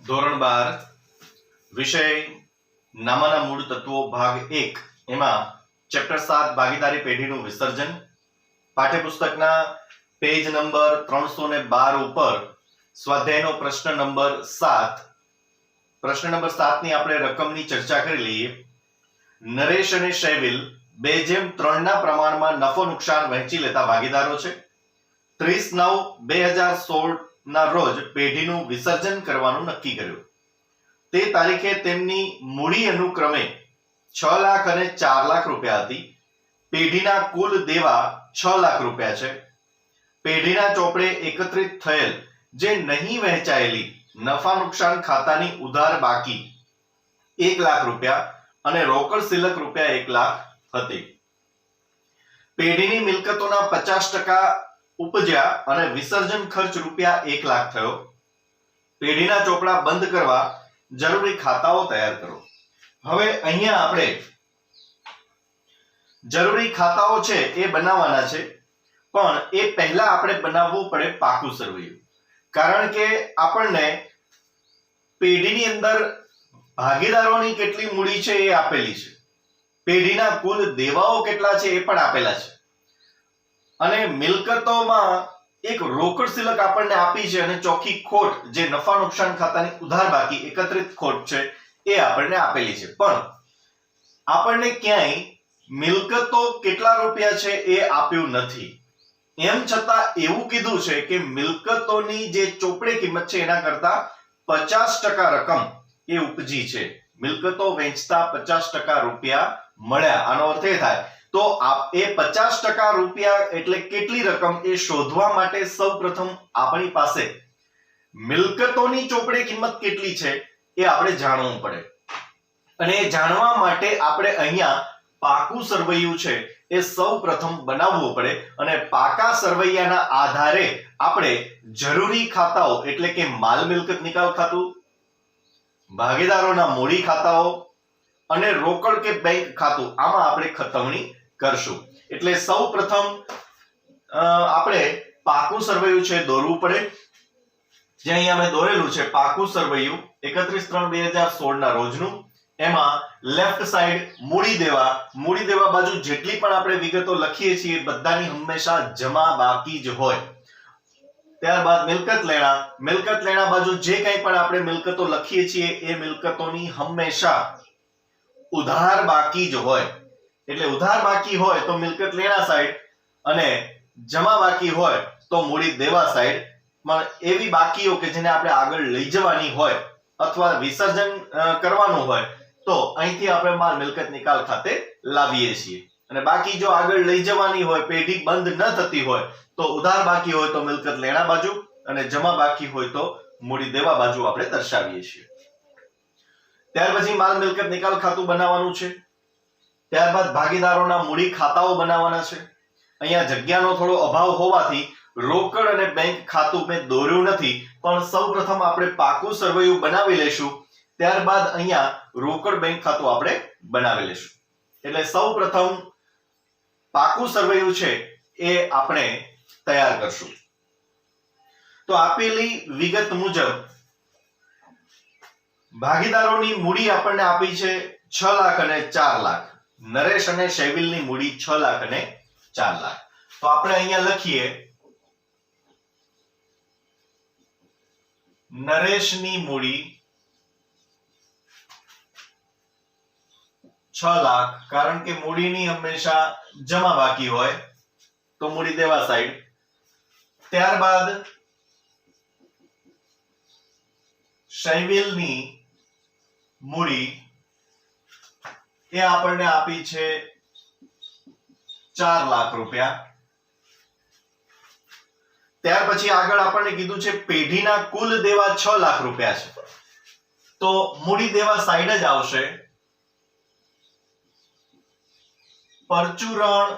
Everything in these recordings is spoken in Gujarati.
ધોરણ 12 વિષય નામાના મૂળ તત્વો ભાગ 1 એમાં ચેપ્ટર 7 ભાગીદારી પેઢીનું વિસર્જન પાઠ્યપુસ્તકના પેજ નંબર 312 ઉપર સ્વાધ્યાયનો પ્રશ્ન નંબર 7 ની આપણે રકમની ચર્ચા કરી લઈએ. નરેશ અને શૈવિલ 2:3 ના પ્રમાણમાં નફો નુકસાન વહેંચી લેતા ભાગીદારો છે. 30/9/2016 ના રોજ પેઢીનું વિસર્જન કરવાનું નક્કી કર્યું. તે તારીખે તેમની મૂડી અનુક્રમે 6 લાખ અને 4 લાખ રૂપિયા હતી. પેઢીના કુલ દેવા 6 લાખ રૂપિયા છે. પેઢીના ચોપડે એકત્રિત થયેલ જે નહીં વહેંચાયેલી નફા નુકસાન ખાતાની ઉધાર બાકી 1 લાખ રૂપિયા અને રોકડ શિલ્લક રૂપિયા 1 લાખ હતી. પેઢીની મિલકતોના 50% ઉપજ્યા અને વિસર્જન ખર્ચ રૂપિયા 1 લાખ થયો. પેઢીના ચોપડા બંધ કરવા જરૂરી ખાતાઓ તૈયાર કરો. હવે અહીંયા આપણે જરૂરી ખાતાઓ છે એ બનાવવાના છે, પણ એ પહેલા આપણે બનાવવું પડે પાકું સરવૈયું. કારણ કે આપણને પેઢીની અંદર ભાગીદારોની કેટલી મૂડી છે એ આપેલી છે, પેઢીના કુલ દેવાઓ કેટલા છે એ પણ આપેલા છે, અને મિલકતોમાં એક રોકડ શિલ્લક આપણને આપી છે અને ચોખ્ખી ખોટ જે નફા નુકસાન ખાતાની ઉધાર બાકી એકત્રિત ખોટ છે એ આપણને આપેલી છે. પણ આપણને ક્યાંય મિલકતો કેટલા રૂપિયા છે એ આપ્યું નથી. એમ છતાં એવું કીધું છે કે મિલકતોની જે ચોપડે કિંમત છે એના કરતા 50% રકમ એ ઉપજી છે. મિલકતો વેચતા 50% રૂપિયા મળ્યા. આનો અર્થ એ થાય તો એ 50% રૂપિયા એટલે કેટલી રકમ એ શોધવા માટે સૌપ્રથમ આપણી પાસે મિલકતોની ચોપડે કિંમત કેટલી છે એ આપણે જાણવું પડે. અને એ જાણવા માટે આપણે અહીંયા પાકું સરવૈયું છે એ સૌપ્રથમ બનાવવું પડે, અને પાકા સરવૈયાના આધારે આપણે જરૂરી ખાતાઓ એટલે કે માલ મિલકત નિકાલ ખાતું, ભાગીદારોના મૂડી ખાતાઓ અને રોકડ કે બેંક ખાતું આમાં આપણે ખતવણી કરશું. એટલે સૌપ્રથમ આપણે પાકું સરવૈયું છે દોરવું પડે. જે અહીંયા મેં દોરેલું છે પાકું સરવૈયું 31/3/2016 ના રોજનું. એમાં લેફ્ટ સાઈડ મૂડી દેવા બાજુ જેટલી પણ આપણે વિગતો લખીએ છીએ બધાની હંમેશા જમા બાકી જ હોય. ત્યારબાદ મિલકત લેણા બાજુ જે કંઈ પણ આપણે મિલકતો લખીએ છીએ એ મિલકતોની હંમેશા ઉધાર બાકી જ હોય. એટલે ઉધાર બાકી હોય તો મિલકત લેણા સાઈડ અને જમા બાકી હોય તો મૂડી દેવા સાઈડ. માં એવી બાકીઓ કે જેને આપણે આગળ લઈ જવાની હોય અથવા વિસર્જન કરવાનું હોય તો અહીંથી આપણે માલ મિલકત નિકાલ ખાતે લાવીએ છીએ. અને બાકી જો આગળ લઈ જવાની હોય, પેઢી બંધ ન થતી હોય તો ઉધાર બાકી હોય તો મિલકત લેણા બાજુ અને જમા બાકી હોય તો મૂડી દેવા બાજુ આપણે દર્શાવીએ છીએ. ત્યાર પછી માલ મિલકત નિકાલ ખાતું બનાવવાનું છે. ત્યારબાદ ભાગીદારોના મૂડી ખાતાઓ બનાવવાના છે. અહીંયા જગ્યાનો થોડો અભાવ હોવાથી રોકડ અને બેંક ખાતું મેં દોર્યું નથી, પણ સૌપ્રથમ આપણે પાકું સરવૈયું બનાવી લેશું. ત્યારબાદ અહીંયા રોકડ બેંક ખાતું આપણે બનાવી લેશું. એટલે સૌપ્રથમ પાકું સરવૈયું છે એ આપણે તૈયાર કરશું. તો આપેલી વિગત મુજબ ભાગીદારોની મૂડી આપણને આપી છે 6 લાખ અને 4 લાખ. નરેશ અને શૈવિલની મૂડી 6 લાખ અને 4 લાખ. તો આપણે અહીંયા લખીએ નરેશની મૂડી 6 લાખ, કારણ કે મૂડીની હંમેશા જમા બાકી હોય તો મૂડી દેવા સાઈડ. ત્યારબાદ શૈવિલની મૂડી એ આપણને આપી છે 4 લાખ રૂપિયા. ત્યાર પછી આગળ આપણને કીધું છે પેઢીના કુલ દેવા 6 લાખ રૂપિયા છે. તો મૂડી દેવા સાઈડ જ આવશે. પરચુરણ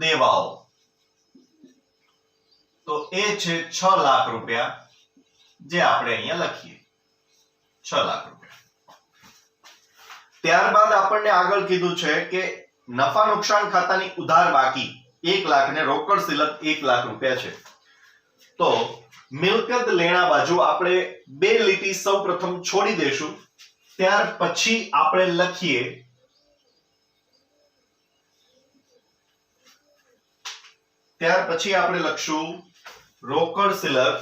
દેવાઓ તો એ છે 6 લાખ રૂપિયા, જે આપણે અહીંયા લખીએ 6 લાખ રૂપિયા. ત્યારબાદ આપણને આગળ કીધું છે કે નફા નુકસાન ખાતાની ઉધાર બાકી 1 લાખ ને રોકડ શિલ્લક 1 લાખ રૂપિયા છે. તો મિલકત લેણા બાજુ આપણે બે લીટી સૌપ્રથમ છોડી દેશું, ત્યાર પછી આપણે લખીએ લખશું રોકડ શિલક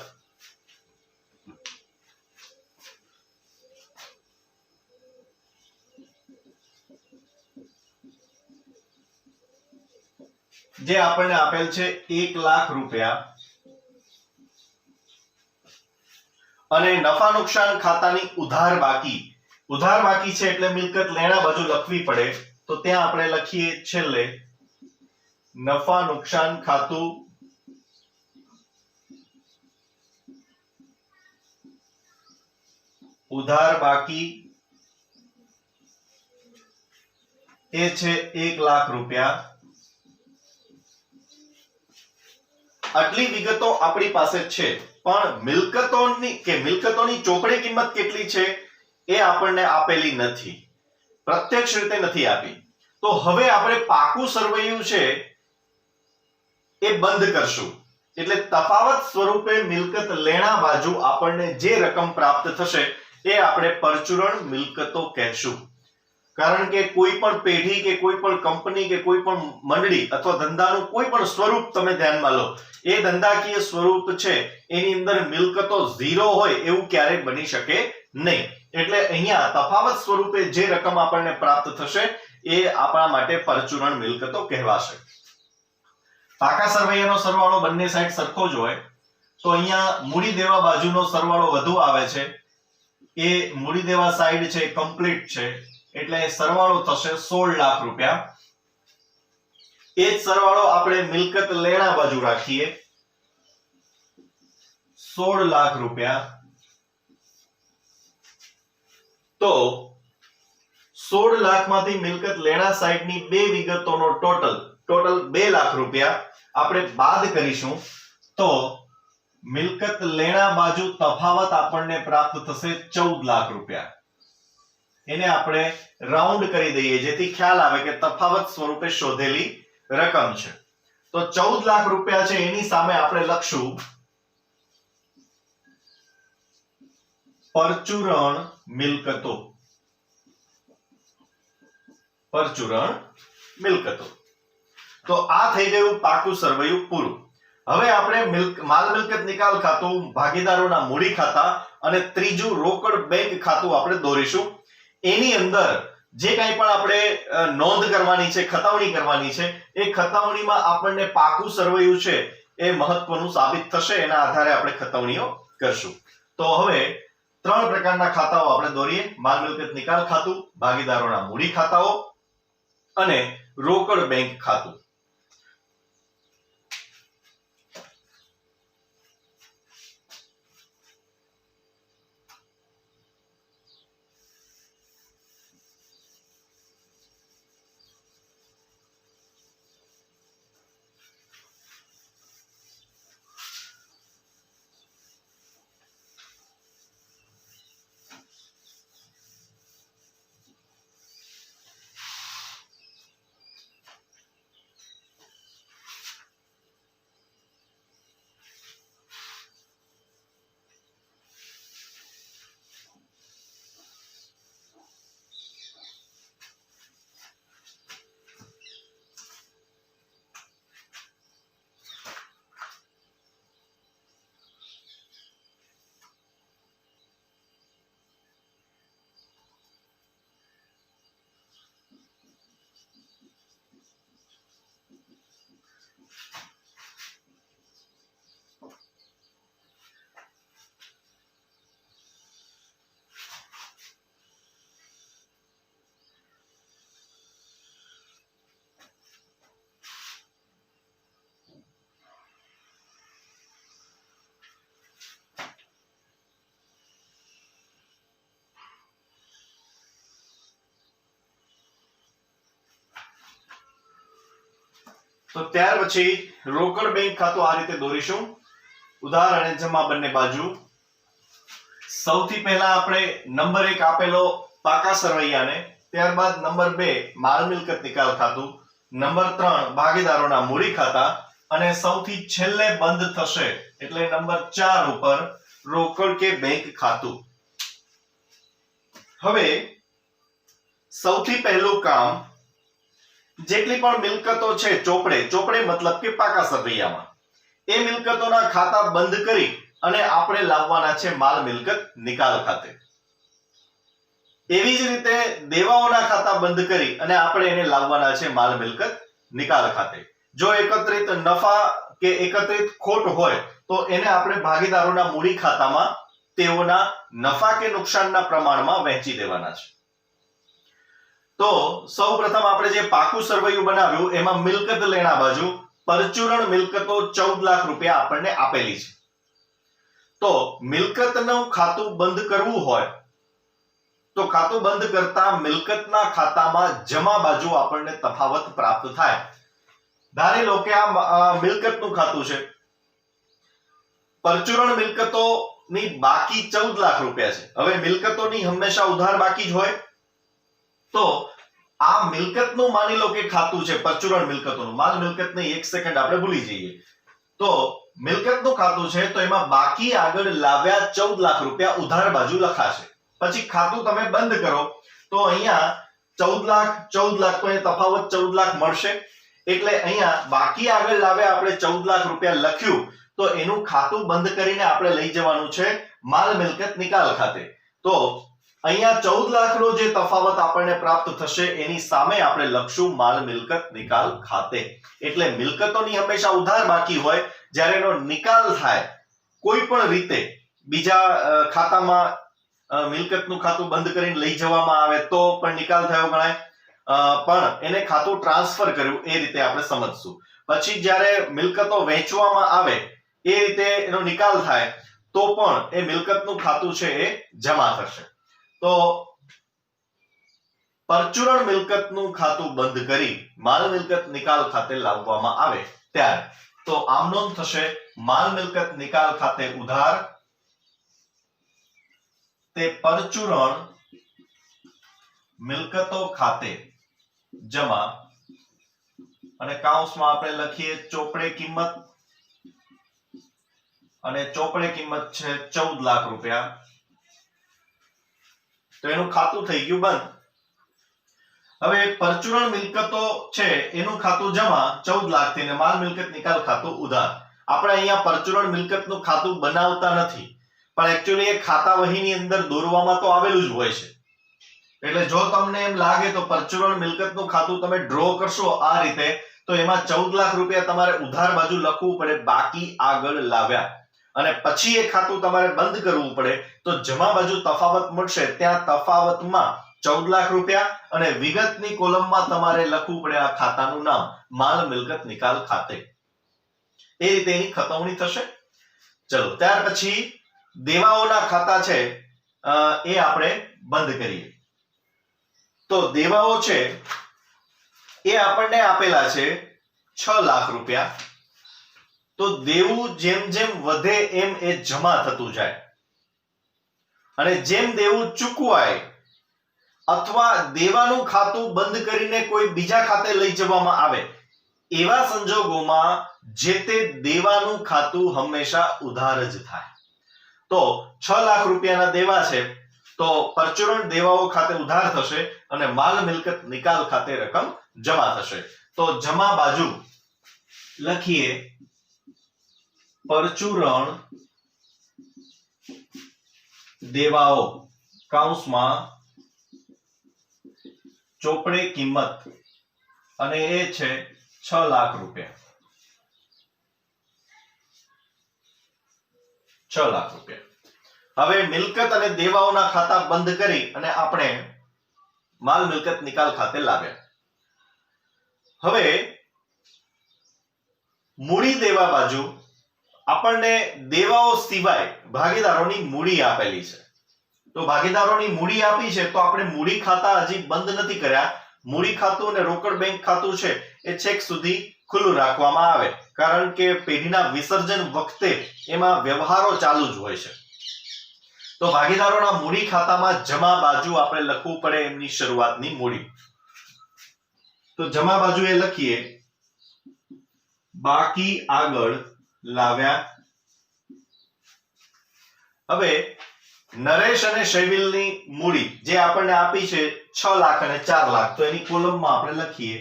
જે આપણને આપેલ છે 1 લાખ રૂપિયા, અને નફા નુકસાન ખાતાની ઉધાર બાકી છે એટલે મિલકત લેણા બાજુ લખવી પડે, તો ત્યાં આપણે લખીએ છેલ્લે નફા નુકસાન ખાતું ઉધાર બાકી એ છે 1 લાખ રૂપિયા. આટલી વિગતો આપણી પાસે છે, પણ મિલકતોની ચોપડી કિંમત કેટલી છે એ આપણને આપેલી નથી, પ્રત્યક્ષ રીતે નથી આપી. તો હવે આપણે પાકું સરવૈયું છે એ બંધ કરશું, એટલે તફાવત સ્વરૂપે મિલકત લેણા બાજુ આપણને જે રકમ પ્રાપ્ત થશે એ આપણે પરચુરણ મિલકતો કહેશું. કારણ કે કોઈ પણ પેઢી કે કોઈ પણ કંપની કે કોઈ પણ મંડળી અથવા ધંધાનું કોઈ પણ સ્વરૂપ તમે ધ્યાનમાં લો, એ ધંધાકીય સ્વરૂપ છે એની અંદર મિલકતો 0 હોય એવું ક્યારેય બની શકે નહીં. એટલે અહીંયા તફાવત સ્વરૂપે જે રકમ આપણને પ્રાપ્ત થશે એ આપણા માટે પરચુરણ મિલકતો કહેવાશે. પાકા સરવૈયાનો સરવાળો બંને સાઈડ સરખો જ હોય, તો અહીંયા મૂડી દેવા બાજુનો સરવાળો વધુ આવે છે, એ મૂડી દેવા સાઈડ છે કમ્પ્લીટ છે એટલે સરવાળો થશે 16 લાખ રૂપિયા. એ જ સરવાળો આપણે મિલકત લેણા બાજુ રાખીએ 16 લાખ રૂપિયા. તો 16 લાખમાંથી મિલકત લેણા સાઈડની બે વિગતોનો ટોટલ 2 લાખ રૂપિયા આપણે બાદ કરીશું, તો મિલકત લેણા બાજુ તફાવત આપણને પ્રાપ્ત થશે 14 લાખ રૂપિયા. એને આપણે રાઉન્ડ કરી દઈએ જેથી ખ્યાલ આવે કે તફાવત સ્વરૂપે શોધેલી રકમ છે. તો 14 લાખ રૂપિયા છે, એની સામે આપણે લખશું પરચુરણ મિલકતો. તો આ થઈ ગયું પાકું સરવૈયું પૂરું. હવે આપણે માલ મિલકત નિકાલ ખાતું, ભાગીદારોના મૂડી ખાતા અને ત્રીજું રોકડ બેંક ખાતું આપણે દોરીશું. એની અંદર જે કંઈ પણ આપણે નોંધ કરવાની છે, ખતાવણી કરવાની છે, એ ખતાવણીમાં આપણને પાકું સરવૈયું છે એ મહત્વનું સાબિત થશે, એના આધારે આપણે ખતાવણીઓ કરશું. તો હવે 3 પ્રકારના ખાતાઓ આપણે દોરીએ: માલ મિલકત નિકાલ ખાતું, ભાગીદારોના મૂડી ખાતાઓ અને રોકડ બેંક ખાતું. તો ત્યાર પછી રોકડ બેંક ખાતું આ રીતે દોરીશું, ઉધાર અને જમા બંને બાજુ. સૌથી પહેલા આપણે નંબર 1 આપેલો પાકા સરવૈયાને, ત્યારબાદ નંબર 2 માલ મિલકત નિકાલ ખાતું, નંબર 3 ભાગીદારોના મૂડી ખાતા અને સૌથી છેલ્લે બંધ થશે એટલે નંબર 4 ઉપર રોકડ કે બેંક ખાતું. હવે સૌથી પહેલું કામ, જેટલી પણ મિલકતો છે ચોપડે મતલબ કે પાકા સરવૈયામાં, એ મિલકતોના ખાતા બંધ કરી અને આપણે લાવવાના છે માલ મિલકત નિકાલ ખાતે. એવી જ રીતે દેવાઓના ખાતા બંધ કરી અને આપણે એને લાવવાના છે માલ મિલકત નિકાલ ખાતે. જો એકત્રિત નફા કે એકત્રિત ખોટ હોય તો એને આપણે ભાગીદારોના મૂડી ખાતામાં તેઓના નફા કે નુકસાનના પ્રમાણમાં વહેંચી દેવાના છે. તો સૌપ્રથમ આપણે જે પાકું સરવૈયું બનાવ્યું એમાં મિલકત લેણા બાજુ પરચુરણ મિલકતો 14 લાખ રૂપિયા આપણને આપેલી છે. તો મિલકતનું ખાતું બંધ કરવું હોય તો ખાતું બંધ કરતા મિલકતના ખાતામાં જમા બાજુ આપણને તફાવત પ્રાપ્ત થાય. ધારી લો કે આ મિલકતનું ખાતું છે, પરચુરણ મિલકતોની બાકી 14 લાખ રૂપિયા છે. હવે મિલકતોની હંમેશા ઉધાર બાકી જ હોય, તો આ મિલકતનું માની લો કે ખાતું છે પરચુરણ મિલકતોનું, માલ મિલકત નહીં, એક સેકન્ડ આપણે ભૂલી જઈએ. તો મિલકતનું ખાતું છે તો એમાં બાકી આગળ લાવ્યા 14 લાખ રૂપિયા ઉધાર બાજુ લખાશે. પછી ખાતું તમે બંધ કરો તો અહીંયા 14 લાખ તો એ તફાવત 14 લાખ મળશે. એટલે અહીંયા બાકી આગળ લાવ્યા આપણે 14 લાખ રૂપિયા લખ્યું તો એનું ખાતું બંધ કરીને આપણે લઈ જવાનું છે માલ મિલકત નિકાલ ખાતે. તો અહીંયા 14 લાખનો જે તફાવત આપણને પ્રાપ્ત થશે એની સામે આપણે લખશું માલ મિલકત નિકાલ ખાતે. એટલે મિલકતોની હંમેશા ઉધાર બાકી હોય, જ્યારે એનો નિકાલ થાય કોઈ પણ રીતે બીજા ખાતામાં મિલકતનું ખાતું બંધ કરીને લઈ જવામાં આવે તો પણ નિકાલ થયો ગણાય, પણ એને ખાતું ટ્રાન્સફર કર્યું એ રીતે આપણે સમજશું. પછી જ્યારે મિલકતો વહેંચવામાં આવે એ રીતે એનો નિકાલ થાય તો પણ એ મિલકતનું ખાતું છે એ જમા થશે. તો પરચુરણ મિલકતનું ખાતું બંધ કરી માલ મિલકત નિકાલ ખાતે લાવવામાં આવે ત્યારે તો આમ નોંધ થશે માલ મિલકત નિકાલ ખાતે ઉધાર તે પરચુરણ મિલકતો ખાતે જમા, અને કૌંસમાં આપણે લખીએ ચોપડે કિંમત, અને ચોપડે કિંમત છે 14 લાખ રૂપિયા. તો એનું ખાતું થઈ ગયું બંધ. હવે પરચુરણ મિલકતો છે એનું ખાતું જમા 14 લાખ થી ને માલ મિલકત નિકાલ ખાતું ઉધાર. આપણે અહીંયા પરચુરણ મિલકતનું ખાતું બનાવતા નથી, પણ એક્ચ્યુઅલી એ ખાતા વહીની અંદર દોરવામાં તો આવેલું જ હોય છે. એટલે જો તમને એમ લાગે તો પરચુરણ મિલકતનું ખાતું તમે ડ્રો કરશો આ રીતે તો એમાં 14 લાખ રૂપિયા તમારે ઉધાર બાજુ લખવું પડે, બાકી આગળ લાવ્યા, અને પછી એ ખાતું તમારે બંધ કરવું પડે. તો જમા બાજુ તફાવત મળશે, ત્યાં તફાવતમાં 14 લાખ રૂપિયા અને વિગતની કોલમમાં તમારે લખવું પડે આ ખાતાનું નામ માલ મિલકત નિકાલ ખાતે. એ રીતે એની ખતવણી થશે. ચલો ત્યાર પછી દેવાઓના ખાતા છે એ આપણે બંધ કરીએ. તો દેવાઓ છે એ આપણને આપેલા છે 6 લાખ રૂપિયા. તો દેવું જેમ જેમ વધે એમ એ જમા થતું જાય, અને જેમ દેવું ચૂકવાય અથવા દેવાનું ખાતું બંધ કરીને કોઈ બીજા ખાતે લઈ જવામાં આવે એવા સંજોગોમાં જે તે દેવાનું ખાતું હંમેશા ઉધાર જ થાય. તો 6 લાખ રૂપિયાના દેવા છે તો પરચુરણ દેવાઓ ખાતે ઉધાર થશે અને માલ મિલકત નિકાલ ખાતે રકમ જમા થશે. તો જમા બાજુ લખીએ પરચુરણ દેવાઓ કૌંસમાં ચોપડે કિંમત, અને એ છે 6 લાખ રૂપિયા. 6 લાખ રૂપિયા. હવે મિલકત અને દેવાઓના ખાતા બંધ કરી અને આપણે માલ મિલકત નિકાલ ખાતે લાવ્યા. હવે મૂડી દેવા બાજુ આપણને દેવાઓ સિવાય ભાગીદારોની મૂડી આપેલી છે. તો ભાગીદારોની મૂડી આપી છે તો આપણે મૂડી ખાતા હજી બંધ નથી કર્યા. મૂડી ખાતું અને રોકડ બેંક ખાતું છે એ છેક સુધી ખુલ્લું રાખવામાં આવે, કારણ કે પેઢીના વિસર્જન વખતે એમાં વ્યવહારો ચાલુ જ હોય છે. તો ભાગીદારોના મૂડી ખાતામાં જમા બાજુ આપણે લખવું પડે એમની શરૂઆતની મૂડી. તો જમા બાજુ એ લખીએ બાકી આગળ લાવ્યા. હવે નરેશ અને શૈવિલની મૂડી જે આપણને આપી છે 6 લાખ અને 4 લાખ, તો એની કોલમમાં આપણે લખીએ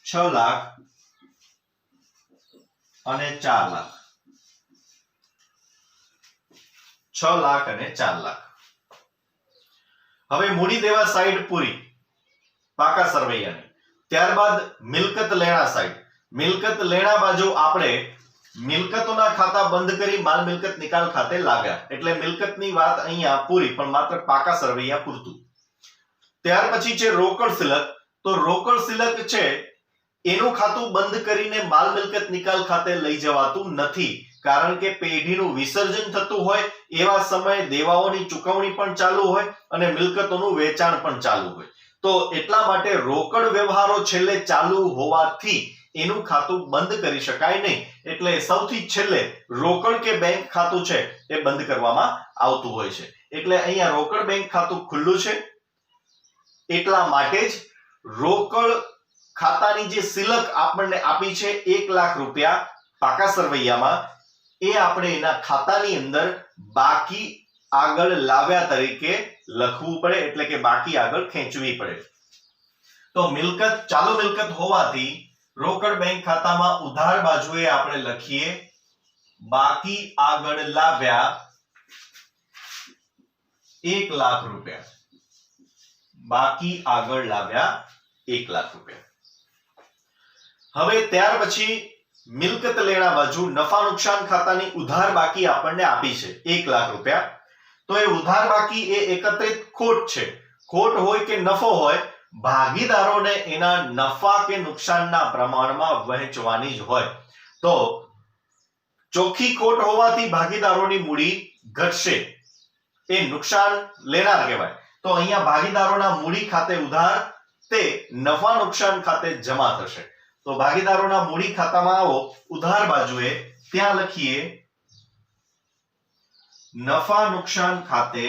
6 લાખ અને 4 લાખ. 6 લાખ અને 4 લાખ. હવે મૂડી દેવા સાઈડ પૂરી પાકા સરવૈયાની. ત્યારબાદ મિલકત લેણા સાઈડ. મિલકત લેણા બાજુ આપણે મિલકતોના ખાતા બંધ કરી માલ મિલકત નિકાલ ખાતે લાવ્યા. એટલે મિલકતની વાત અહીંયા પૂરી, પણ માત્ર પાકા સરવૈયા પૂરતું. ત્યાર પછી છે રોકડ સિલક. તો રોકડ સિલક છે એનું ખાતું બંધ કરીને માલ મિલકત નિકાલ ખાતે લઈ જવાતું નથી, કારણ કે પેઢીનું વિસર્જન થતું હોય, એવા સમયે દેવાઓની ચૂકવણી પણ ચાલુ હોય અને મિલકતોનું વેચાણ પણ ચાલુ હોય. તો એટલા માટે રોકડ વ્યવહારો છેલ્લે ચાલુ હોવાથી એનું ખાતું બંધ કરી શકાય નહીં. એટલે સૌથી છેલ્લે રોકડ કે બેંક ખાતું છે એ બંધ કરવામાં આવતું હોય છે. એટલે અહીંયા રોકડ બેંક ખાતું ખુલ્લું છે. એટલા માટે જ રોકડ ખાતાની જે સિલક આપણને આપી છે 1 લાખ રૂપિયા પાકા સરવૈયામાં, એ આપણે એના ખાતાની અંદર બાકી આગળ લાવ્યા તરીકે લખવું પડે, એટલે કે બાકી આગળ ખેંચવી પડે. તો મિલકત ચાલુ મિલકત હોવાથી રોકડ બેંક ખાતામાં ઉધાર બાજુએ આપણે લખીએ બાકી આગળ લાવ્યા 1 લાખ રૂપિયા. બાકી આગળ લાવ્યા 1 લાખ રૂપિયા. હવે ત્યાર પછી મિલકત લેણા બાજુ નફા નુકસાન ખાતાની ઉધાર બાકી આપણને આપી છે 1 લાખ રૂપિયા. તો એ ઉધાર બાકી એ એકત્રિત ખોટ છે. ખોટ હોય કે નફો હોય, ભાગીદારોને એના નફા કે નુકસાનના પ્રમાણમાં વહેંચવાની જ હોય. તો ચોખ્ખી ખોટ હોવાથી ભાગીદારોની મૂડી ઘટશે, એ નુકસાન લેનાર કહેવાય. તો અહીંયા ભાગીદારોના મૂડી ખાતે ઉધાર તે નફા નુકસાન ખાતે જમા થશે. તો ભાગીદારોના મૂડી ખાતામાં આવો ઉધાર બાજુએ, ત્યાં લખીએ નફા નુકસાન ખાતે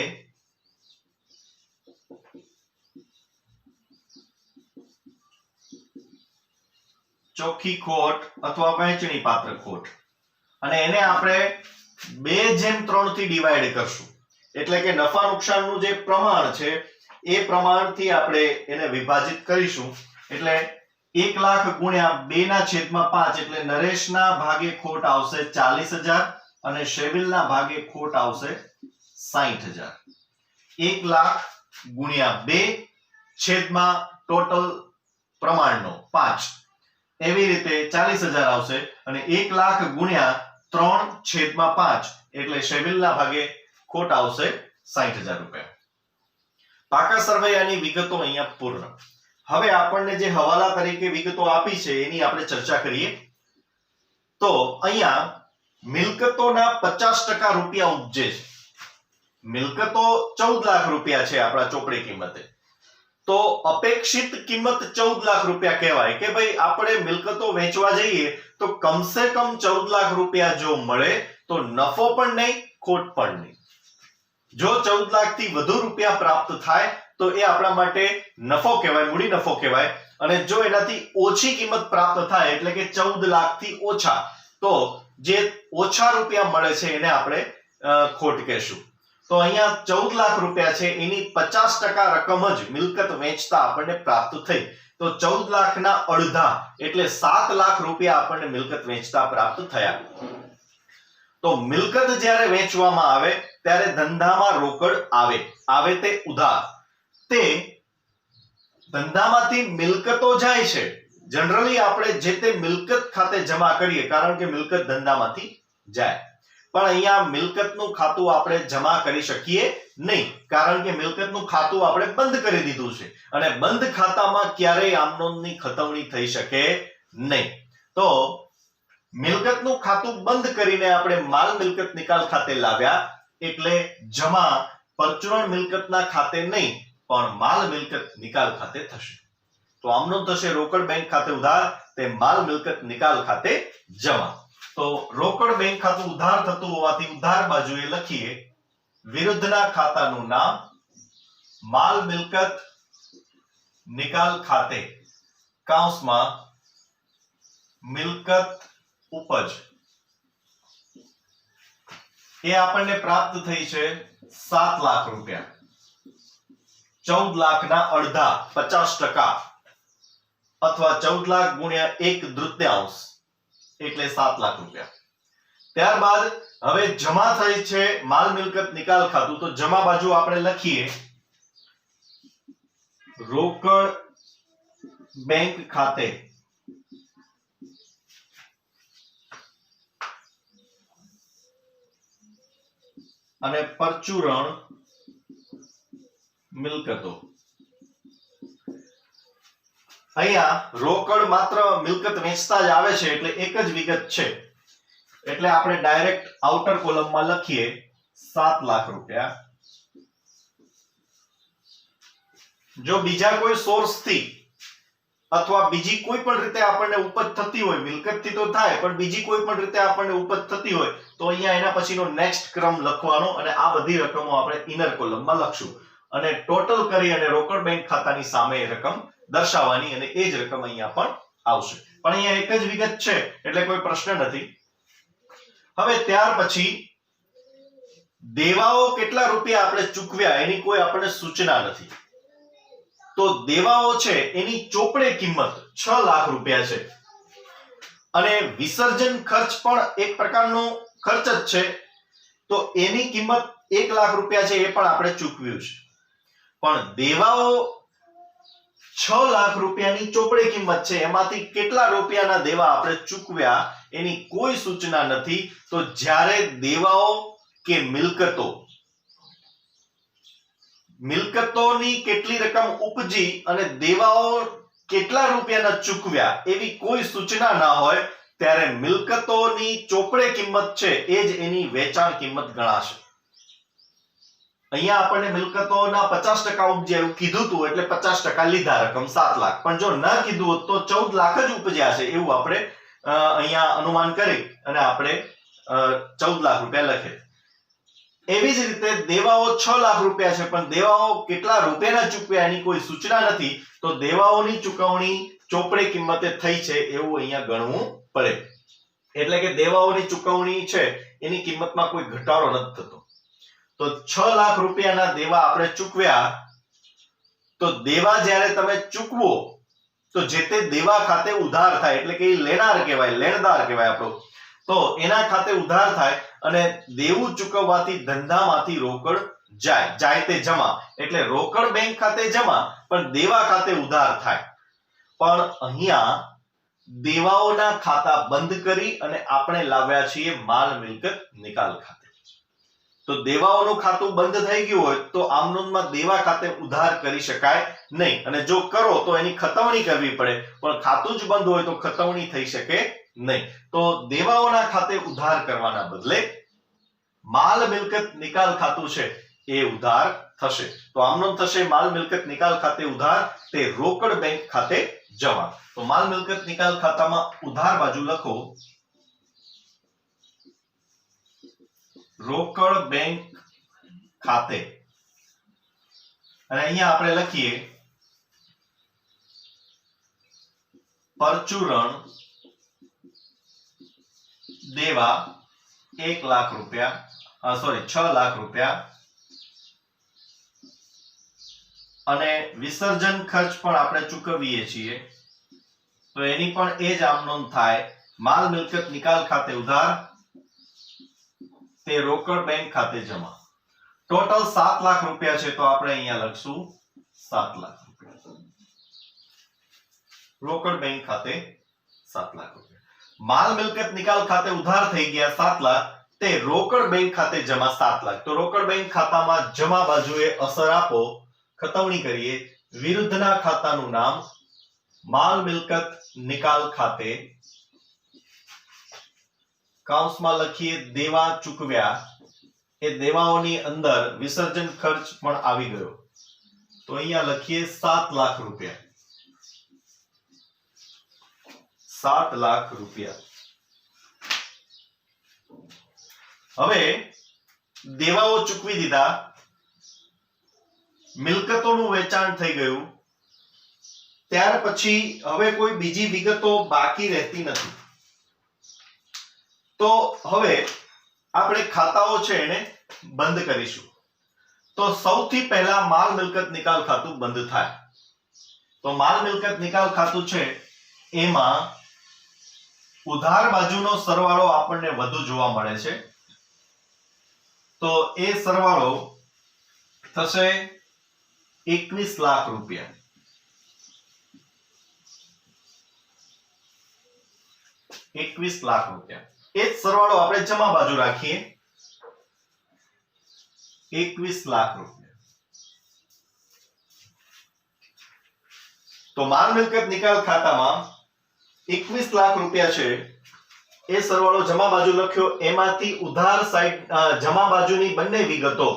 ચોખ્ખી ખોટ અથવા વહેંચણી પાત્ર ખોટ, અને એને આપણે 2:3 થી ડિવાઈડ કરશું. એટલે કે નફા નુકસાનનું જે પ્રમાણ છે એ પ્રમાણથી આપણે એને વિભાજિત કરીશું. એટલે 1 લાખ ગુણ્યા 2/5, એટલે નરેશના ભાગે ખોટ આવશે 40,000 અને શેવિલના ભાગે ખોટ આવશે 60,000. 1 લાખ ગુણ્યા 2 છેદમાં ટોટલ પ્રમાણનો 5, એવી રીતે 40,000 આવશે. અને 1 લાખ ગુણ્યા 3/5, એટલે શેવિલના ભાગે ખોટ આવશે 60,000 રૂપિયા. પાકા સરવૈયાની વિગતો અહીંયા પૂર્ણ. હવે આપણને જે હવાલા તરીકે વિગતો આપી છે એની આપણે ચર્ચા કરીએ. તો અહીંયા મિલકતોના 50% રૂપિયા ઉપજે છે. મિલકતો 14 લાખ રૂપિયા છે આપણા ચોપડી કિંમતે. તો અપેક્ષિત કિંમત 14 લાખ રૂપિયા કહેવાય કે ભાઈ આપણે મિલકતો વેચવા જઈએ તો કમસે કમ 14 લાખ રૂપિયા જો મળે તો નફો પણ નહીં, ખોટ પણ નહીં. જો 14 લાખથી વધુ રૂપિયા પ્રાપ્ત થાય તો એ આપણા માટે નફો કહેવાય, મૂડી નફો કહેવાય. અને જો એનાથી ઓછી કિંમત પ્રાપ્ત થાય, એટલે કે 14 લાખથી ઓછા, તો જે ઓછા રૂપિયા મળે છે એને આપણે ખોટ કહેશું. તો અહીંયા 14 લાખ રૂપિયા છે, એની 50% રકમ જ મિલકત વેચતા આપણને પ્રાપ્ત થઈ. તો 14 લાખના અડધા એટલે 7 લાખ રૂપિયા આપણને મિલકત વેચતા પ્રાપ્ત થયા. તો મિલકત જ્યારે વેચવામાં આવે ત્યારે ધંધામાં રોકડ આવે તે ઉધાર. તે ધંધામાંથી મિલકતો જાય છે, જનરલી આપણે જે તે મિલકત ખાતે જમા કરીએ, કારણ કે મિલકત ધંધામાંથી જાય. પણ અહીંયા મિલકતનું ખાતું આપણે જમા કરી શકીએ નહીં, કારણ કે મિલકતનું ખાતું આપણે બંધ કરી દીધું છે અને બંધ ખાતામાં ક્યારેય આમનોંધની ખતવણી થઈ શકે નહીં. તો મિલકતનું ખાતું બંધ કરીને આપણે માલ મિલકત નિકાલ ખાતે લાવ્યા, એટલે જમા પરચુરણ મિલકતના ખાતે નહીં પણ માલ મિલકત નિકાલ ખાતે થશે. તો આમનોંધ થશે રોકડ બેંક ખાતે ઉધાર, તે માલ મિલકત નિકાલ ખાતે જમા. તો રોકડ બેંક ખાતું ઉધાર થતું હોવાથી ઉધાર બાજુએ લખીએ વિરુદ્ધના ખાતાનું નામ માલ મિલકત નિકાલ ખાતે, કૌંસમાં મિલકત ઉપજ એ આપણને પ્રાપ્ત થઈ છે 7 લાખ રૂપિયા. 14 લાખના અડધા 50% અથવા 14 લાખ ગુણ્યા 1/3 એટલે 7 લાખ રૂપિયા. ત્યારબાદ હવે જમા થઈ છે માલ મિલકત નિકાલ ખાતું. તો જમા બાજુ આપણે લખીએ રોકડ બેંક ખાતે અને પરચુરણ મિલકતો. અહીંયા રોકડ માત્ર મિલકત વેચતા જ આવે છે એટલે એક જ વિગત છે એટલે આપણે ડાયરેક્ટ આઉટર કોલમમાં લખીએ 7 લાખ રૂપિયા. જો બીજા કોઈ સોર્સથી અથવા બીજી કોઈ પણ રીતે આપણને ઉપજ થતી હોય, મિલકતથી તો થાય પણ બીજી કોઈ પણ રીતે આપણને ઉપજ થતી હોય તો અહીંયા એના પછીનો નેક્સ્ટ ક્રમ લખવાનો અને આ બધી રકમો આપણે ઇનર કોલમમાં લખશું અને ટોટલ કરી અને રોકડ બેંક ખાતાની સામે એ રકમ દર્શાવવાની અને એ જ રકમ અહીંયા પણ આવશે. પણ અહીંયા એક જ વિગત છે એટલે કોઈ પ્રશ્ન નથી. હવે ત્યાર પછી દેવાઓ કેટલા રૂપિયા આપણે ચૂકવ્યા એની કોઈ આપણને સૂચના નથી. તો દેવાઓ છે એની ચોપડે કિંમત 6 લાખ રૂપિયા છે અને વિસર્જન ખર્ચ પણ એક પ્રકારનો ખર્ચ જ છે તો એની કિંમત 1 લાખ રૂપિયા છે એ પણ આપણે ચૂકવ્યું છે. પણ દેવાઓ 6 લાખ રૂપિયાની ચોપડે કિંમત છે એમાંથી કેટલા રૂપિયાના દેવા આપણે ચૂકવ્યા એની કોઈ સૂચના નથી. તો જ્યારે દેવાઓ કે મિલકતોની કેટલી રકમ ઉપજી અને દેવાઓ કેટલા રૂપિયાના ચૂકવ્યા એવી કોઈ સૂચના ના હોય ત્યારે મિલકતોની ચોપડે કિંમત છે એ જ એની વેચાણ કિંમત ગણાશે. અહીંયા આપણને મિલકતોના 50% ઉપજ્યા એવું કીધું હતું એટલે 50% લીધા રકમ 7 લાખ. પણ જો ન કીધું હોત તો 14 લાખ જ ઉપજ્યા છે એવું આપણે અહીંયા અનુમાન કરી અને આપણે 14 લાખ રૂપિયા લખે. એવી જ રીતે દેવાઓ 6 લાખ રૂપિયા છે પણ દેવાઓ કેટલા રૂપિયાના ચૂકવ્યા એની કોઈ સૂચના નથી તો દેવાઓની ચૂકવણી ચોપડે કિંમતે થઈ છે એવું અહીંયા ગણવું પડે. એટલે કે દેવાઓની ચૂકવણી છે એની કિંમતમાં કોઈ ઘટાડો નથી થતો. તો 6 લાખ રૂપિયાના દેવા આપણે ચૂકવ્યા તો દેવા જ્યારે તમે ચૂકવો તો જે તે દેવા ખાતે ઉધાર થાય એટલે કે લેનાર કહેવાય, લેણદાર કહેવાય આપણો. તો એના ખાતે ઉધાર થાય અને દેવું ચૂકવવાથી ધંધામાંથી રોકડ જાય તે જમા એટલે રોકડ બેંક ખાતે જમા પણ દેવા ખાતે ઉધાર થાય. પણ અહીંયા દેવાઓના ખાતા બંધ કરી અને આપણે લાવ્યા છીએ માલ મિલકત નિકાલ ખાતે. તો દેવાઓનું ખાતું બંધ થઈ ગયું હોય તો આમ નોંધમાં દેવા ખાતે ઉધાર કરી શકાય નહીં અને જો કરો તો એની ખતવણી કરવી પડે પણ ખાતું જ બંધ હોય તો ખતવણી થઈ શકે નહીં. તો દેવાઓના ખાતે ઉધાર કરવાના બદલે માલ મિલકત નિકાલ ખાતું છે એ ઉધાર થશે. તો આમ નોંધ થશે માલ મિલકત નિકાલ ખાતે ઉધાર તે રોકડ બેંક ખાતે જમા. તો માલ મિલકત નિકાલ ખાતામાં ઉધાર બાજુ લખો રોકડ બેંક ખાતે અને અહીંયા આપણે લખીએ પરચુરણ દેવા 1 લાખ રૂપિયા 6 લાખ રૂપિયા અને વિસર્જન ખર્ચ પણ આપણે ચૂકવીએ છીએ તો એની પણ એ જ આમ નોંધ થાય માલ મિલકત નિકાલ ખાતે ઉધાર તે રોકડ બેંક ખાતે જમા. ટોટલ 7 લાખ રૂપિયા છે તો આપણે અહીંયા લખશું 7 લાખ રૂપિયા રોકડ બેંક ખાતે 7 લાખ રૂપિયા. માલ મિલકત નિકાલ ખાતે ઉધાર થઈ ગયા 7 લાખ તે રોકડ બેંક ખાતે જમા 7 લાખ. તો રોકડ બેંક ખાતામાં જમા બાજુએ અસર આપો, ખતવણી કરીએ. વિરુદ્ધના ખાતાનું નામ માલ મિલકત નિકાલ ખાતે કૌંસમાં લખીએ દેવા ચૂકવ્યા એ દેવાઓની અંદર વિસર્જન ખર્ચ પણ આવી ગયો તો અહીંયા લખીએ 7 લાખ રૂપિયા 7 લાખ રૂપિયા. હવે દેવાઓ ચૂકવી દીધા, મિલકતોનું વેચાણ થઈ ગયું, ત્યાર પછી હવે કોઈ બીજી વિગતો બાકી રહેતી નથી. તો હવે આપણે ખાતાઓ છે એને બંધ કરીશું. તો સૌથી પહેલા માલ મિલકત નિકાલ ખાતું બંધ થાય. તો માલ મિલકત નિકાલ ખાતું છે એમાં ઉધાર બાજુનો સરવાળો આપણને વધુ જોવા મળે છે. તો એ સરવાળો થશે 21 લાખ રૂપિયા. 21 લાખ રૂપિયા. એ જ સરવાળો આપણે જમા બાજુ રાખીએ 21 લાખ રૂપિયા. તો માલ મિલકત નિકાલ ખાતામાં 21 લાખ રૂપિયા છે એ સરવાળો જમા બાજુ લખ્યો. એમાંથી ઉધાર સાઈડ જમા બાજુની બંને વિગતો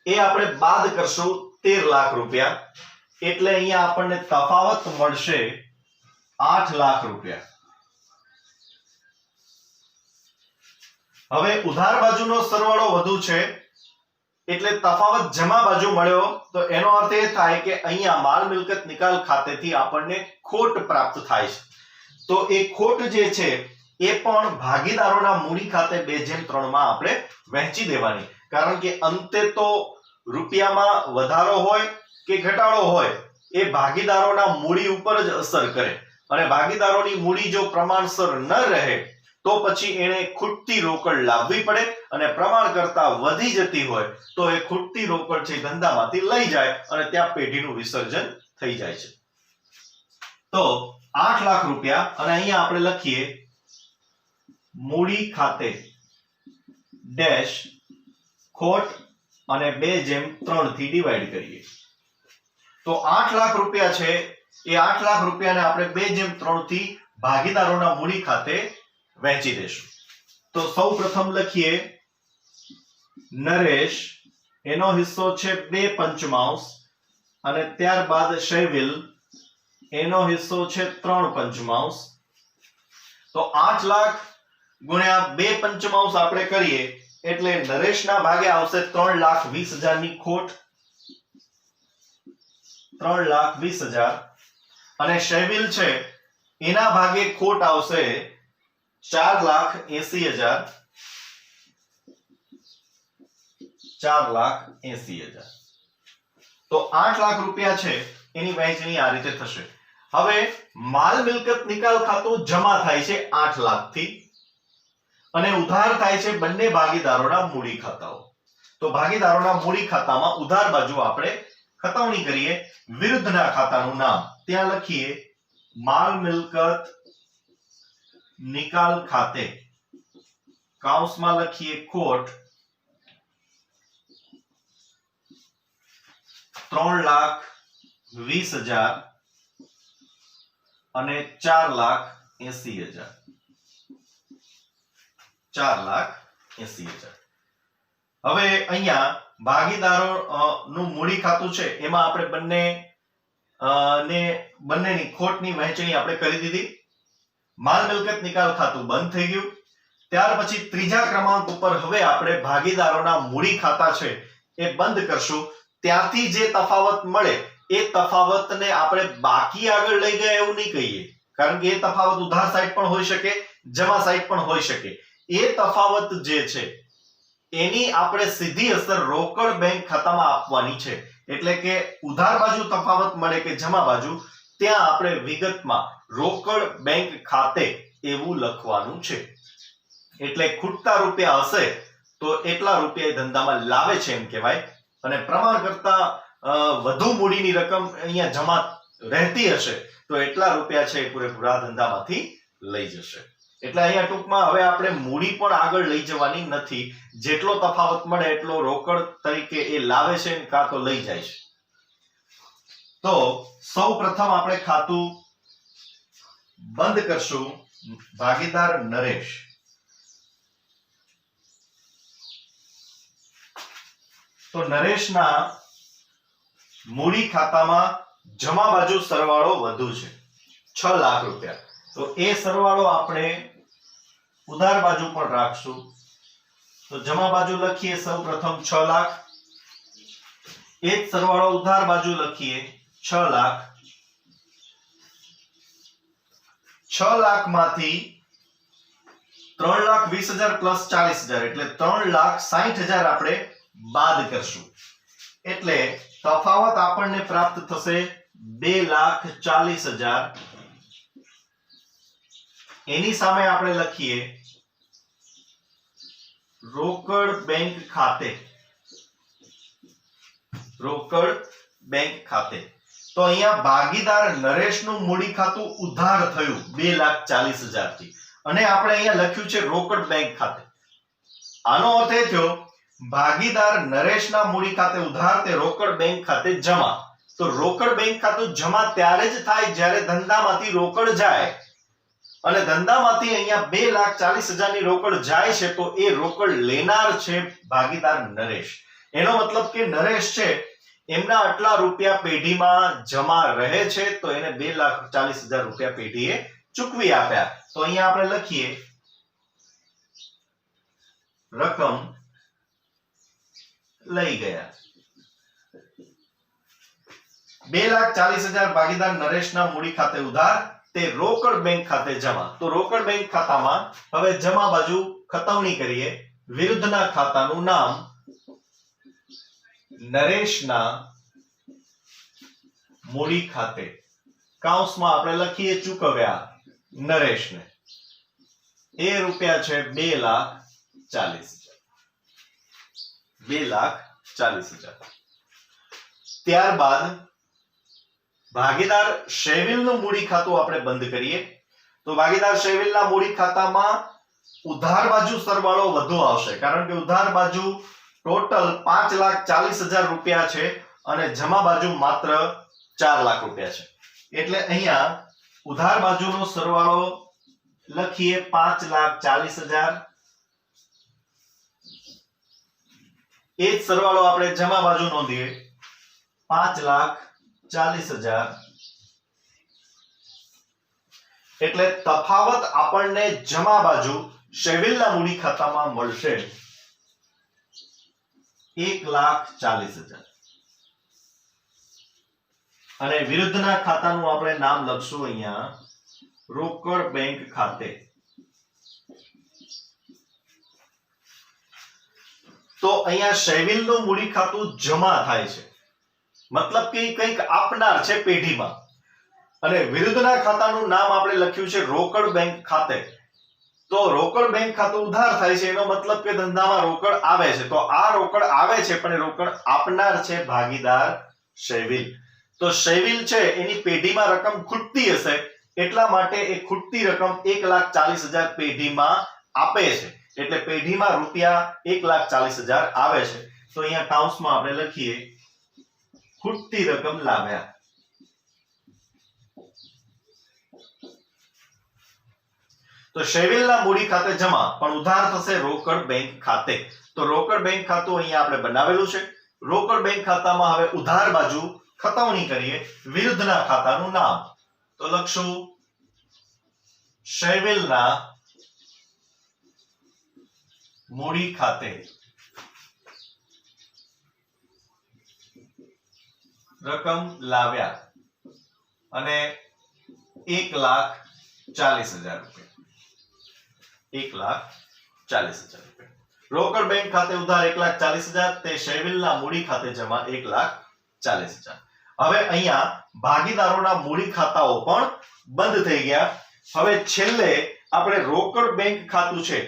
એ આપણે બાદ કરશું 13 લાખ રૂપિયા. એટલે અહીંયા આપણને તફાવત મળશે 8 લાખ રૂપિયા. હવે ઉધાર બાજુનો સરવાળો વધુ છે એટલે તફાવત જમા બાજુ મળ્યો. તો એનો અર્થ એ થાય કે અહીંયા માલ મિલકત નિકાલ ખાતેથી આપણને ખોટ પ્રાપ્ત થાય છે. તો એ ખોટ જે છે એ પણ ભાગીદારોના મૂડી ખાતે 2/3 માં આપણે વહેંચી દેવાની. કારણ કે અંતે તો રૂપિયામાં વધારો હોય કે ઘટાડો હોય એ ભાગીદારોના મૂડી ઉપર જ અસર કરે. અને ભાગીદારોની મૂડી જો પ્રમાણસર ન રહે તો પછી એને ખૂટતી રોકડ લાવવી પડે. અને પ્રમાણ કરતા વધી જતી હોય તો એ ખૂટતી રોકડ છે ધંધામાંથી લઈ જાય અને ત્યાં પેઢીનું વિસર્જન થઈ જાય છે. તો 8 લાખ રૂપિયા અને અહીંયા આપણે લખીએ મૂડી ખાતે ડેશ ખોટ અને 2/3 થી ડિવાઈડ કરીએ. તો 8 લાખ રૂપિયા છે એ 8 લાખ રૂપિયાને આપણે 2/3 થી ભાગીદારોના મૂડી ખાતે વહેંચી દેશું. તો સૌ પ્રથમ લખીએ નરેશ એનો હિસ્સો છે 2/5 અને ત્યારબાદ શૈવિલ એનો હિસ્સો છે 3/5. તો 8 લાખ ગુણ્યા 2/5 આપણે કરીએ એટલે નરેશના ભાગે આવશે 3,20,000 ની ખોટ. 3,20,000 અને શૈવિલ છે એના ભાગે ખોટ આવશે 4,80,000. 4,80,000. તો 8 લાખ રૂપિયા છે એની વહેંચણી આ રીતે થશે. હવે માલ મિલકત નિકાલ ખાતું જમા થાય છે 8 લાખ થી અને ઉધાર થાય છે બંને ભાગીદારોના મૂડી ખાતાઓ. તો ભાગીદારોના મૂડી ખાતામાં ઉધાર બાજુ આપણે ખતવણી કરીએ. વિરુદ્ધના ખાતાનું નામ ત્યાં લખીએ માલ મિલકત નિકાલ ખાતે કૌંસમાં લખીએ ખોટ 3,20,000 અને 4,80,000. 4,80,000. હવે અહીંયા ભાગીદારો નું મૂડી ખાતું છે એમાં આપણે બંનેની ખોટની વહેંચણી આપણે કરી દીધી. માલ મિલકત નિકાલ ખાતું બંધ થઈ ગયું. ત્યાર પછી ત્રીજા ક્રમાંક ઉપર હવે આપણે ભાગીદારોના મૂડી ખાતા છે એ બંધ કરશું. ત્યાંથી જે તફાવત મળે એ તફાવતને આપણે બાકી આગળ લઈ ગયા એવું નહીં કહીએ. કારણ કે એ તફાવત ઉધાર સાઈડ પણ હોઈ શકે, જમા સાઈડ પણ હોઈ શકે. એ તફાવત જે છે એની આપણે સીધી અસર રોકડ બેંક ખાતામાં આપવાની છે. એટલે કે ઉધાર બાજુ તફાવત મળે કે જમા બાજુ ત્યાં આપણે વિગતમાં રોકડ બેંક ખાતે એવું લખવાનું છે. એટલે ખૂટતા રૂપિયા હશે તો એટલા રૂપિયા ધંધામાં લાવે છે એમ કહેવાય. અને પ્રમાણ કરતા વધુ મૂડીની રકમ અહીંયા જમા રહેતી હશે તો એટલા રૂપિયા છે એ પૂરેપૂરા ધંધામાંથી લઈ જશે. એટલે અહીંયા ટૂંકમાં હવે આપણે મૂડી પણ આગળ લઈ જવાની નથી. જેટલો તફાવત મળે એટલો રોકડ તરીકે એ લાવે છે કાં તો લઈ જાય છે. તો સૌ પ્રથમ આપણે ખાતું બંધ કરશું. ભાગીદાર નરેશ તો નરેશના મૂડી ખાતામાં જમા બાજુ સરવાળો વધુ છે 6 લાખ રૂપિયા. તો એ સરવાળો આપણે ઉધાર બાજુ પણ રાખશું. તો જમા બાજુ લખીએ સૌ પ્રથમ 6 લાખ. એ જ સરવાળો ઉધાર બાજુ લખીએ 6 લાખ. 6 લાખમાંથી 3,20,000 પ્લસ 40,000 એટલે 3,60,000 આપણે બાદ કરશું એટલે તફાવત આપણને પ્રાપ્ત થશે 2,40,000. એની સામે આપણે લખીએ રોકડ બેંક ખાતે. રોકડ બેંક ખાતે તો અહીંયા ભાગીદાર નરેશનું મૂડી ખાતું ઉધાર થયું 2,40,000 થી અને આપણે અહીંયા લખ્યું છે રોકડ બેંક ખાતે. આનો અર્થ એ થયો ભાગીદાર નરેશના મૂડી ખાતે ઉધાર તે રોકડ બેંક ખાતે જમા. તો રોકડ બેંક ખાતું જમા ત્યારે જ થાય જ્યારે ધંધામાંથી રોકડ જાય અને ધંધામાંથી અહીંયા 2,40,000 ની રોકડ જાય છે તો એ રોકડ લેનાર છે ભાગીદાર નરેશ. એનો મતલબ કે નરેશ છે એમના આટલા રૂપિયા પેઢીમાં જમા રહે છે તો એને 2,40,000 રૂપિયા પેઢીએ ચૂકવી આપ્યા. તો અહીંયા આપણે લખીએ રકમ લઈ ગયા 2,40,000 ભાગીદાર નરેશના મૂડી ખાતે ઉધાર તે રોકડ બેંક ખાતે જમા. તો રોકડ બેંક ખાતામાં હવે જમા બાજુ ખતવણી કરીએ. વિરુદ્ધના ખાતાનું નામ નરેશના મૂડી ખાતે કૌંસમાં આપણે લખીએ ચૂકવ્યા નરેશને. એ રૂપિયા છે 2,40,000. 2,40,000. ત્યારબાદ ભાગીદાર શેવિલનું મૂડી ખાતું આપણે બંધ કરીએ. તો ભાગીદાર શેવિલના મૂડી ખાતામાં ઉધાર બાજુ સરવાળો વધુ આવશે કારણ કે ઉધાર બાજુ ટોટલ 5,40,000 રૂપિયા છે અને જમા બાજુ માત્ર 4 લાખ રૂપિયા છે એટલે અહીંયા ઉધાર બાજુનો સરવાળો લખીએ 5,40,000. એ જ સરવાળો આપણે જમા બાજુ નોંધીએ 5,40,000 એટલે તફાવત આપણને જમા બાજુ શેવિલના મૂડી ખાતામાં મળશે 1,40,000 અને વિરુદ્ધના ખાતાનું આપણે નામ લખશું અહીંયા રોકડ બેંક ખાતે. તો અહીંયા શેવિલનું મૂડી ખાતું જમા થાય છે મતલબ કે કંઈક આપનાર છે પેઢીમાં અને વિરુદ્ધના ખાતાનું નામ આપણે લખ્યું છે રોકડ બેંક ખાતે. તો રોકડ બેંક ખાતું ઉધાર થાય છે એનો મતલબ કે ધંધામાં રોકડ આવે છે. તો આ રોકડ આવે છે પણ એ રોકડ આપનાર છે ભાગીદાર શેવિલ. તો શેવિલ છે એની પેઢીમાં રકમ ખૂટતી હશે એટલા માટે એ ખૂટતી રકમ 1,40,000 પેઢીમાં આપે છે એટલે પેઢીમાં રૂપિયા 1,40,000 આવે છે. તો અહીંયા કૌંસમાં આપણે લખીએ ખૂટતી રકમ લાવ્યા. તો શેવિલના મૂડી ખાતે જમા પણ ઉધાર થશે રોકડ બેંક ખાતે. તો રોકડ બેંક ખાતું અહીંયા આપણે બનાવેલું છે. રોકડ બેંક ખાતામાં હવે ઉધાર બાજુ ખતવણી કરીએ. વિરુદ્ધના ખાતાનું નામ તો લખશું શેવિલના મૂડી ખાતે રકમ લાવ્યા અને 1,40,000 રૂપિયા. 1,40,000 રૂપિયા. રોકડ બેંક ખાતે ઉધાર 1,40,000 તે શેવિલના મૂડી ખાતે જમા 1,40,000. હવે અહીંયા ભાગીદારોના મૂડી ખાતાઓ પણ બંધ થઈ ગયા. હવે છેલ્લે આપણે રોકડ બેંક ખાતું છે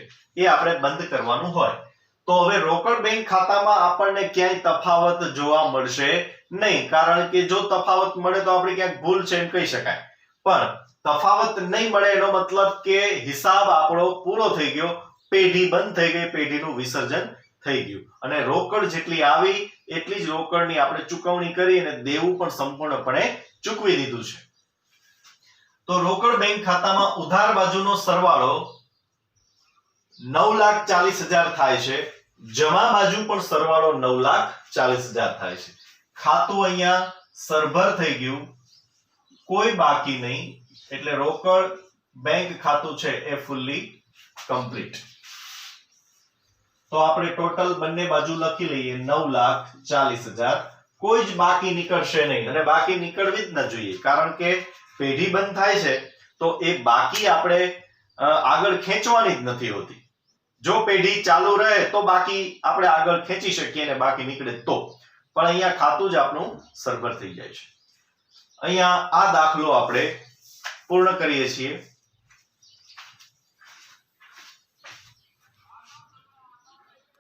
એ આપણે બંધ કરવાનું હોય તો હવે રોકડ બેંક ખાતામાં આપણને ક્યાંય તફાવત જોવા મળશે નહીં કારણ કે જો તફાવત મળે તો આપણે ક્યાંક ભૂલ છે એમ કહી શકાય પણ તફાવત નહીં મળે એનો મતલબ કે હિસાબ આપણો પૂરો થઈ ગયો. પેઢી બંધ થઈ ગઈ, પેઢીનું વિસર્જન થઈ ગયું અને રોકડ જેટલી આવી એટલી જ રોકડની આપણે ચૂકવણી કરી અને દેવું પણ સંપૂર્ણપણે ચૂકવી દીધું છે. તો રોકડ બેંક ખાતામાં ઉધાર બાજુનો સરવાળો 9,40,000 થાય છે. જમા બાજુ પણ સરવાળો 9,40,000 થાય છે. ખાતું અહીંયા સરભર થઈ ગયું, કોઈ બાકી નહીં એટલે રોકડ બેંક ખાતું છે એ ફૂલ્લી કમ્પ્લીટ. તો આપણે ટોટલ બંને બાજુ લખી લઈએ 9,40,000. કોઈ જ બાકી નીકળશે નહીં અને બાકી નીકળવી જ ન જોઈએ કારણ કે પેઢી બંધ થાય છે તો એ બાકી આપણે આગળ ખેંચવાની જ નથી હોતી. જો પેઢી ચાલુ રહે તો બાકી આપણે આગળ ખેંચી શકીએ અને બાકી નીકળે તો, પણ અહીંયા ખાતું જ આપણું સરભર થઈ જાય છે. અહીંયા આ દાખલો આપણે પૂર્ણ કરીએ છીએ.